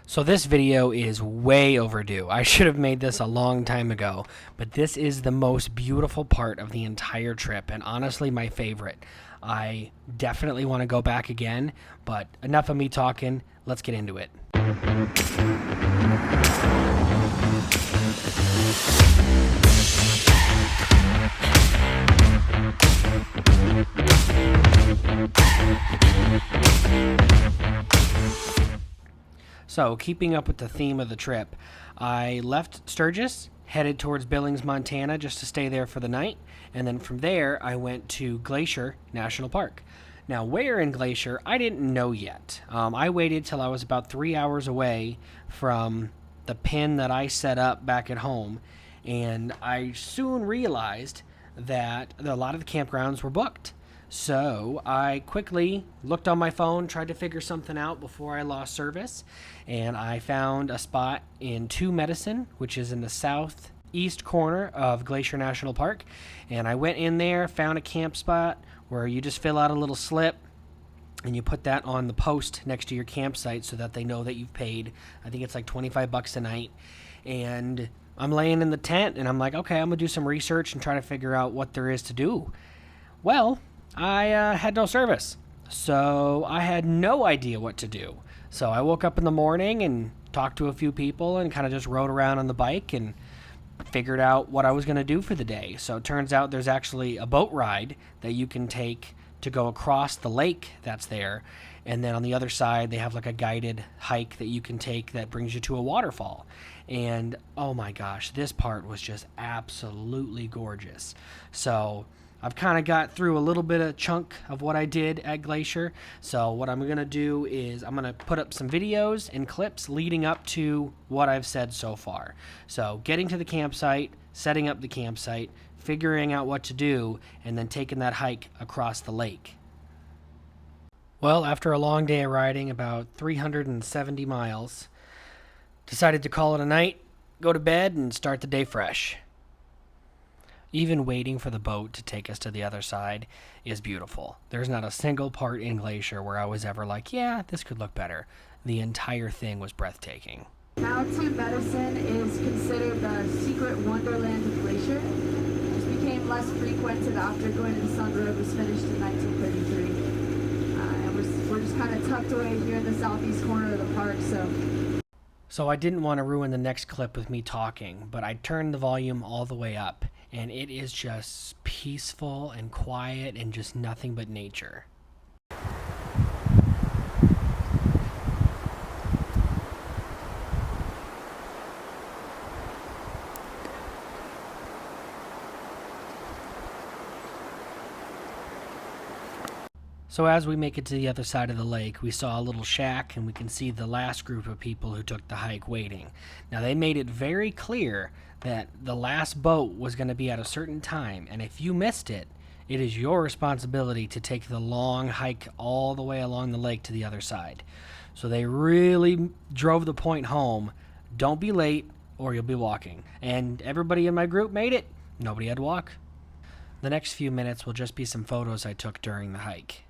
So this video is way overdue. I should have made this a long time ago, but this is the most beautiful part of the entire trip, and honestly my favorite. I definitely want to go back again, but enough of me talking, let's get into it. So, keeping up with the theme of the trip, I left Sturgis, headed towards Billings, Montana, just to stay there for the night, and then from there, I went to Glacier National Park. Now, where in Glacier, I didn't know yet. I waited till I was about 3 hours away from the pin that I set up back at home, and I soon realized that a lot of the campgrounds were booked. So I quickly looked on my phone, tried to figure something out before I lost service, and I found a spot in 2 Medicine, which is in the southeast corner of Glacier National Park. And I went in there, found a camp spot where you just fill out a little slip and you put that on the post next to your campsite so that they know that you've paid. I think it's like $25 a night. And I'm laying in the tent and I'm like, okay, I'm gonna do some research and try to figure out what there is to do. Well, I had no service, so I had no idea what to do. So I woke up in the morning and talked to a few people and kind of just rode around on the bike and figured out what I was going to do for the day. So it turns out there's actually a boat ride that you can take to go across the lake that's there. And then on the other side, they have like a guided hike that you can take that brings you to a waterfall. And oh my gosh, this part was just absolutely gorgeous. So I've kind of got through a little bit of chunk of what I did at Glacier. So what I'm going to do is I'm going to put up some videos and clips leading up to what I've said so far. So getting to the campsite, setting up the campsite, figuring out what to do, and then taking that hike across the lake. Well, after a long day of riding, about 370 miles, decided to call it a night, go to bed, and start the day fresh. Even waiting for the boat to take us to the other side is beautiful. There's not a single part in Glacier where I was ever like, yeah, this could look better. The entire thing was breathtaking. Mountain Medicine is considered the secret wonderland of Glacier. It became less frequented after Going to the Sun Road was finished in 1933. And we're just kind of tucked away here in the southeast corner of the park, So I didn't want to ruin the next clip with me talking, but I turned the volume all the way up, and it is just peaceful and quiet and just nothing but nature. So as we make it to the other side of the lake, we saw a little shack and we can see the last group of people who took the hike waiting. Now they made it very clear that the last boat was going to be at a certain time, and if you missed it, it is your responsibility to take the long hike all the way along the lake to the other side. So they really drove the point home. Don't be late or you'll be walking. And everybody in my group made it. Nobody had to walk. The next few minutes will just be some photos I took during the hike.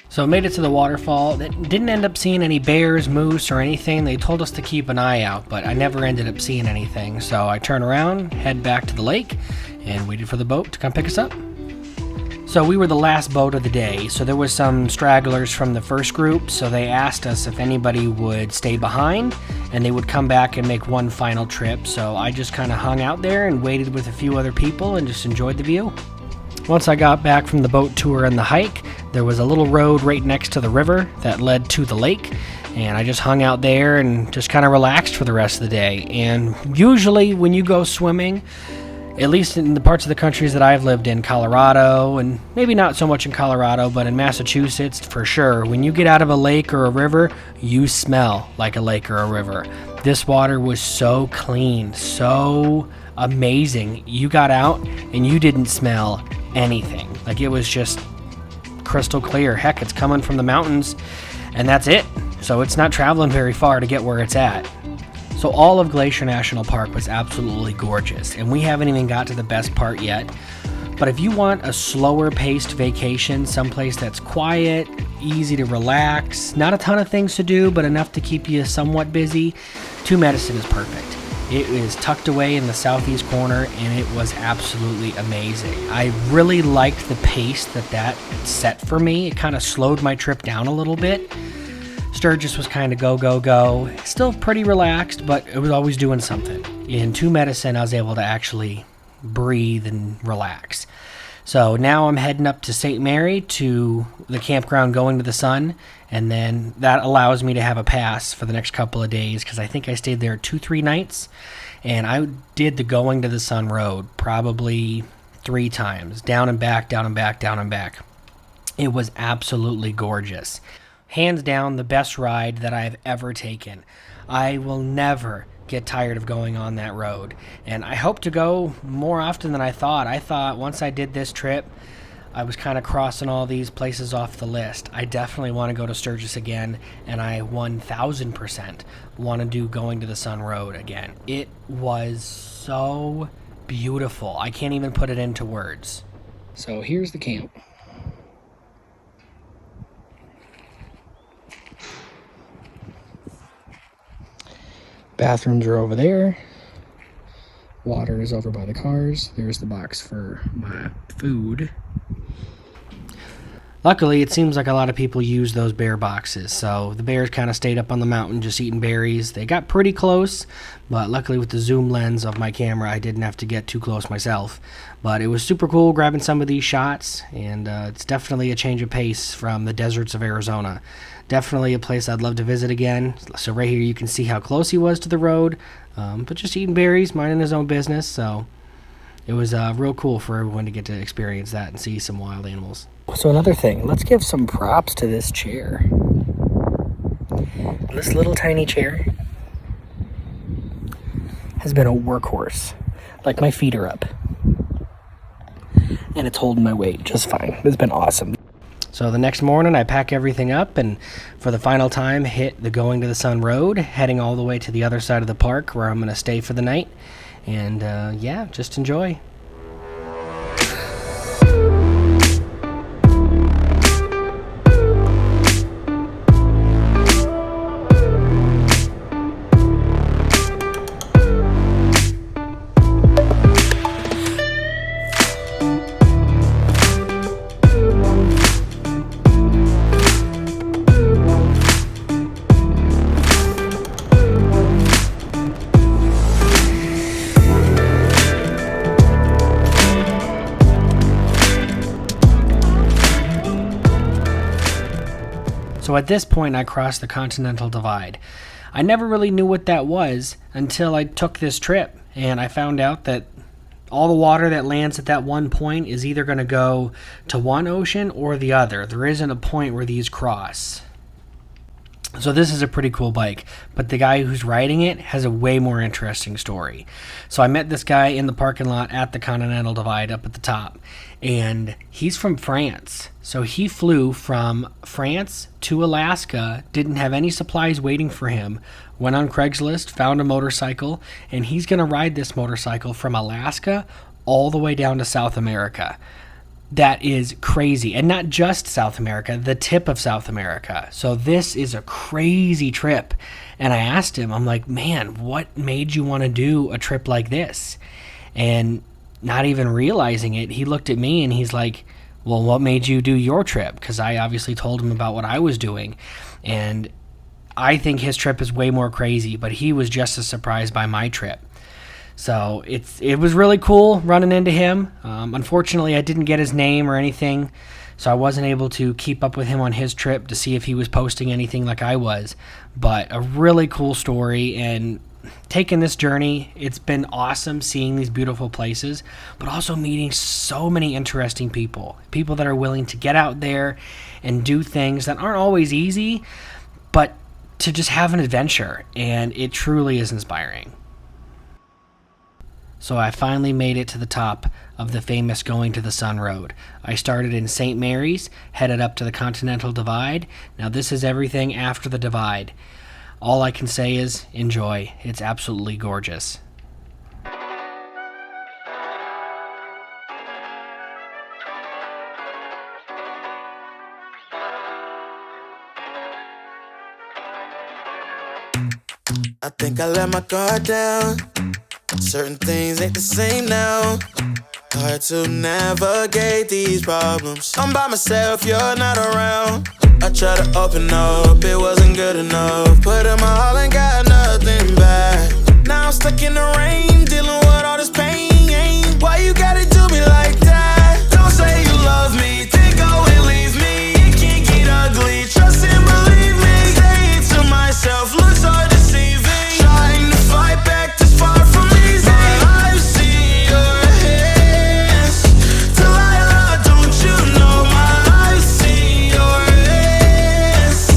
So made it to the waterfall. Didn't end up seeing any bears, moose, or anything. They told us to keep an eye out, but I never ended up seeing anything. So I turned around, head back to the lake, and waited for the boat to come pick us up. So we were the last boat of the day, so there was some stragglers from the first group, so they asked us if anybody would stay behind, and they would come back and make one final trip. So I just kind of hung out there and waited with a few other people and just enjoyed the view. Once I got back from the boat tour and the hike, there was a little road right next to the river that led to the lake, and I just hung out there and just kind of relaxed for the rest of the day. And usually when you go swimming, At least in the parts of the countries that I've lived in, Colorado, and maybe not so much in Colorado, but in Massachusetts, for sure. When you get out of a lake or a river, you smell like a lake or a river. This water was so clean, so amazing. You got out and you didn't smell anything. Like, it was just crystal clear. Heck, it's coming from the mountains, and that's it. So it's not traveling very far to get where it's at. So all of Glacier National Park was absolutely gorgeous, and we haven't even got to the best part yet. But if you want a slower paced vacation, someplace that's quiet, easy to relax, not a ton of things to do, but enough to keep you somewhat busy, Two Medicine is perfect. It is tucked away in the southeast corner, and it was absolutely amazing. I really liked the pace that set for me. It kind of slowed my trip down a little bit. Sturgis was kind of go, go, go. Still pretty relaxed, but it was always doing something. In Two Medicine, I was able to actually breathe and relax. So now I'm heading up to St. Mary to the campground Going to the Sun, and then that allows me to have a pass for the next couple of days, because I think I stayed there 2-3 nights, and I did the Going to the Sun road probably 3 times, down and back, down and back, down and back. It was absolutely gorgeous. Hands down, the best ride that I've ever taken. I will never get tired of going on that road, and I hope to go more often than I thought. I thought once I did this trip, I was kind of crossing all these places off the list. I definitely want to go to Sturgis again, and I 1000% want to do Going to the Sun Road again. It was so beautiful. I can't even put it into words. So here's the camp. Bathrooms are over there. Water is over by the cars. There's the box for my food. Luckily, it seems like a lot of people use those bear boxes, so the bears kind of stayed up on the mountain just eating berries. They got pretty close, but luckily with the zoom lens of my camera, I didn't have to get too close myself. But it was super cool grabbing some of these shots, and it's definitely a change of pace from the deserts of Arizona. Definitely a place I'd love to visit again. So right here you can see how close he was to the road, but just eating berries, minding his own business. So it was real cool for everyone to get to experience that and see some wild animals. So another thing, let's give some props to this chair. This little tiny chair has been a workhorse. Like, my feet are up, and it's holding my weight just fine. It's been awesome. So the next morning, I pack everything up, and for the final time, hit the Going to the Sun Road, heading all the way to the other side of the park where I'm going to stay for the night. And yeah, just enjoy. So at this point, I crossed the Continental Divide. I never really knew what that was until I took this trip, and I found out that all the water that lands at that one point is either going to go to one ocean or the other. There isn't a point where these cross. So this is a pretty cool bike, but the guy who's riding it has a way more interesting story. So I met this guy in the parking lot at the Continental Divide up at the top, and he's from France. So he flew from France to Alaska, didn't have any supplies waiting for him, went on Craigslist, found a motorcycle, and he's going to ride this motorcycle from Alaska all the way down to South America. That is crazy. And not just South America, the tip of South America. So this is a crazy trip. And I asked him, I'm like, man, what made you want to do a trip like this? And not even realizing it, he looked at me and he's like, well, what made you do your trip? Because I obviously told him about what I was doing. And I think his trip is way more crazy, but he was just as surprised by my trip. So it was really cool running into him. Unfortunately, I didn't get his name or anything, so I wasn't able to keep up with him on his trip to see if he was posting anything like I was. But a really cool story, and taking this journey, it's been awesome seeing these beautiful places, but also meeting so many interesting people. People that are willing to get out there and do things that aren't always easy, but to just have an adventure, and it truly is inspiring. So I finally made it to the top of the famous Going to the Sun Road. I started in St. Mary's, headed up to the Continental Divide. Now this is everything after the divide. All I can say is enjoy. It's absolutely gorgeous. I think I let my guard down. Certain things ain't the same now. Hard to navigate these problems. I'm by myself, you're not around. I tried to open up, it wasn't good enough. Put in my all and got nothing back. Now I'm stuck in the rain, dealing with all this pain. Why you gotta do me like that? Don't say you love me, then go and leave me. It can't get ugly, trust and believe me. Saying to myself, looks so deceiving. Trying to fight back this far from easy. But I've seen your hands. Delilah, don't you know I've seen your hands.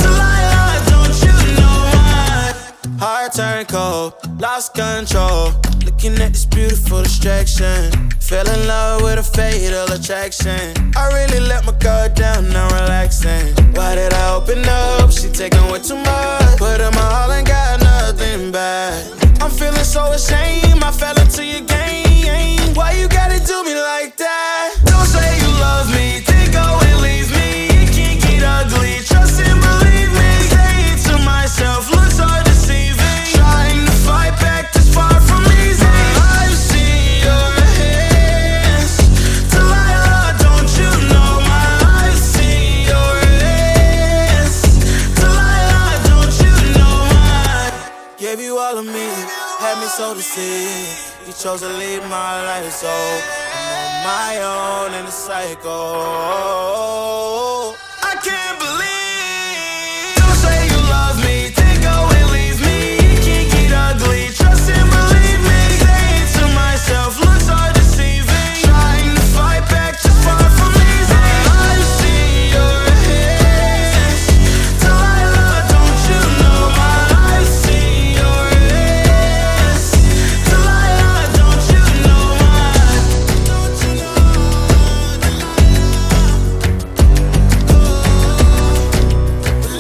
Delilah, don't you know my heart turned cold, lost control. Looking at this beautiful distraction. Fell in love with a fatal attraction. I really let my guard down, now relaxing. Why did I open up? She taking way too much. Put in my all and got nothing back. I'm feeling so ashamed, I fell into your game. Why you gotta do me like that? Don't say you love me, then go and leave me. It can't get ugly, trust and believe me. Saying to myself, looks so deceiving. Trying to fight back this far from easy. I've seen your hands. Delilah, don't you know I've seen your hands. Delilah, don't you know gave you all of me, had me so deceived. You chose to leave my life, so I'm on my own in the cycle. I can't believe. Don't say you love me, then go and leave me. It can't get ugly, trust and believe me. Saying to myself, looks so deceiving. Trying to fight back just far from easy. I've seen your hands. Delilah, don't you know I've seen your hands. Delilah, don't you know don't you know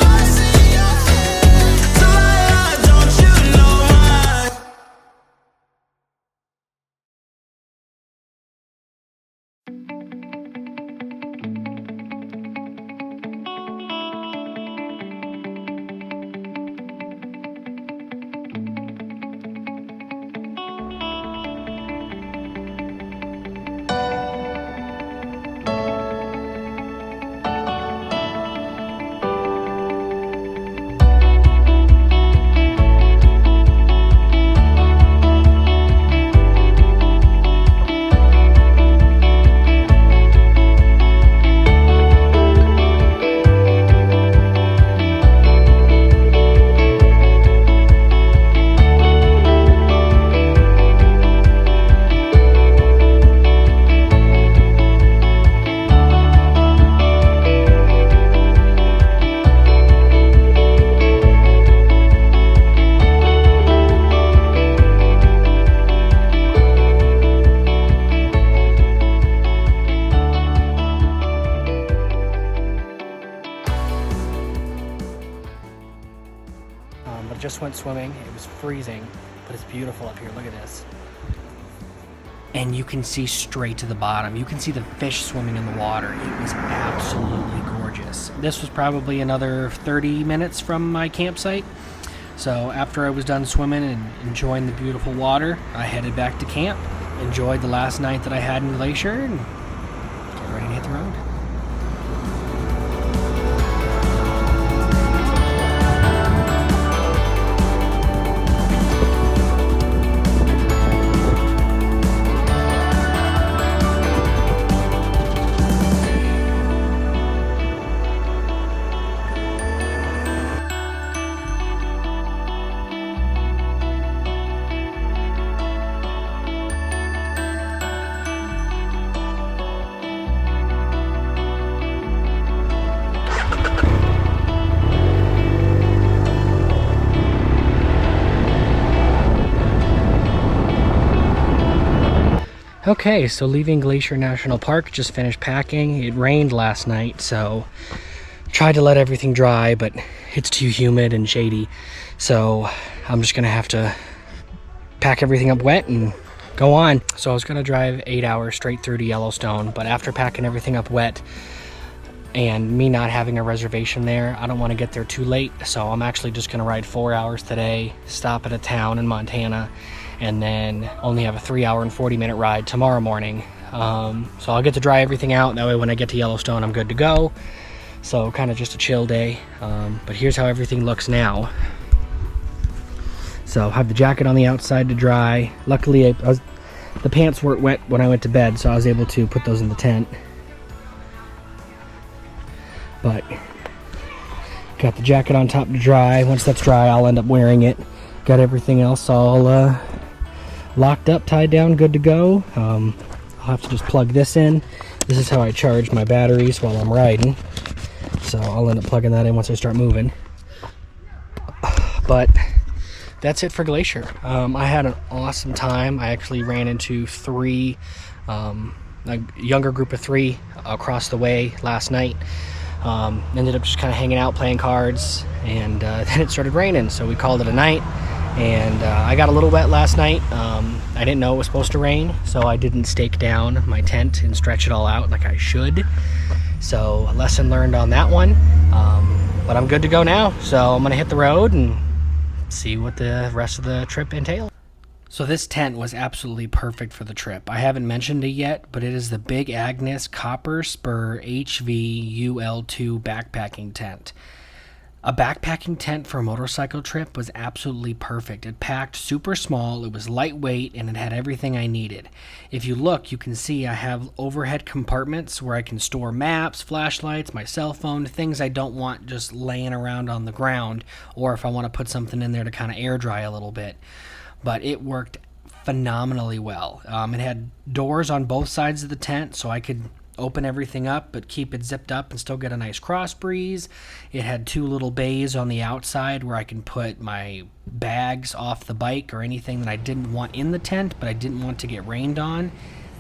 I've seen your hands. Delilah, don't you know But just went swimming. It was freezing, but it's beautiful up here. Look at this. And you can see straight to the bottom. You can see the fish swimming in the water. It was absolutely gorgeous. This was probably another 30 minutes from my campsite. So after I was done swimming and enjoying the beautiful water, I headed back to camp, enjoyed the last night that I had in Glacier, and get ready to hit the road. Okay, so leaving Glacier National Park, just finished packing. It rained last night, so tried to let everything dry, but it's too humid and shady. So I'm just gonna have to pack everything up wet and go on. So I was gonna drive 8 hours straight through to Yellowstone, but after packing everything up wet and me not having a reservation there, I don't want to get there too late. So I'm actually just gonna ride 4 hours today, stop at a town in Montana, and then only have a 3 hour and 40-minute ride tomorrow morning. So I'll get to dry everything out. That way when I get to Yellowstone, I'm good to go. So kind of just a chill day. But here's how everything looks now. So I have the jacket on the outside to dry. Luckily, the pants weren't wet when I went to bed, so I was able to put those in the tent. But got the jacket on top to dry. Once that's dry, I'll end up wearing it. Got everything else all locked up, tied down, good to go. I'll have to just plug this in. This is how I charge my batteries while I'm riding. So I'll end up plugging that in once I start moving. But that's it for Glacier. I had an awesome time. I actually ran into a younger group of 3 across the way last night. Ended up just kind of hanging out, playing cards, and then it started raining, so we called it a night. And I got a little wet last night. I didn't know it was supposed to rain, so I didn't stake down my tent and stretch it all out like I should. So a lesson learned on that one. But I'm good to go now, so I'm gonna hit the road and see what the rest of the trip entails. So this tent was absolutely perfect for the trip. I haven't mentioned it yet, but it is the Big Agnes Copper Spur HVUL2 backpacking tent. A backpacking tent for a motorcycle trip was absolutely perfect. It packed super small, it was lightweight, and it had everything I needed. If you look, you can see I have overhead compartments where I can store maps, flashlights, my cell phone, things I don't want just laying around on the ground, or if I want to put something in there to kind of air dry a little bit. But it worked phenomenally well. It had doors on both sides of the tent, so I could open everything up but keep it zipped up and still get a nice cross breeze. It had 2 little bays on the outside where I can put my bags off the bike or anything that I didn't want in the tent but I didn't want to get rained on.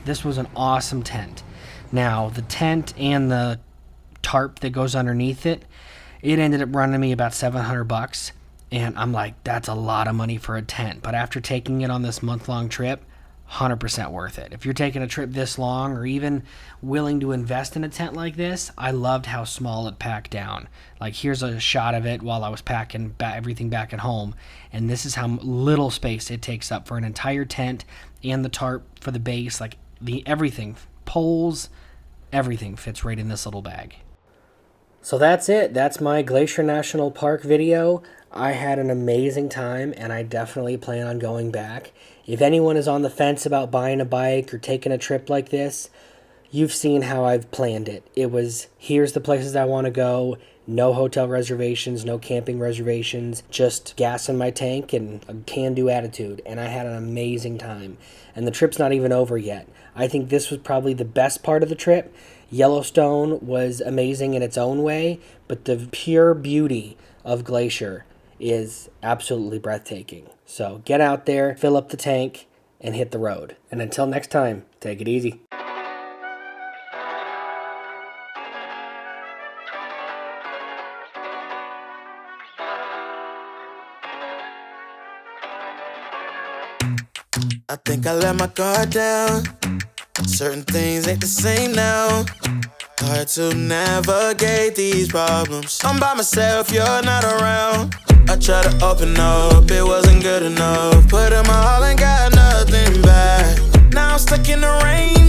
This was an awesome tent. Now the tent and the tarp that goes underneath it ended up running me about $700, and I'm like, that's a lot of money for a tent. But after taking it on this month-long trip, 100% worth it. If you're taking a trip this long or even willing to invest in a tent like this, I loved how small it packed down. Like, here's a shot of it while I was packing everything back at home, and this is how little space it takes up for an entire tent and the tarp for the base. Like, everything, poles, everything fits right in this little bag. So that's it. That's my Glacier National Park video. I had an amazing time, and I definitely plan on going back. If anyone is on the fence about buying a bike or taking a trip like this, you've seen how I've planned it. It was, here's the places I want to go, no hotel reservations, no camping reservations, just gas in my tank and a can-do attitude, and I had an amazing time. And the trip's not even over yet. I think this was probably the best part of the trip. Yellowstone was amazing in its own way, but the pure beauty of Glacier is absolutely breathtaking. So get out there, fill up the tank, and hit the road. And until next time, take it easy. I think I let my guard down. Certain things ain't the same now. Hard to navigate these problems. I'm by myself, you're not around. I tried to open up, it wasn't good enough. Put in my all and got nothing back. Now I'm stuck in the rain.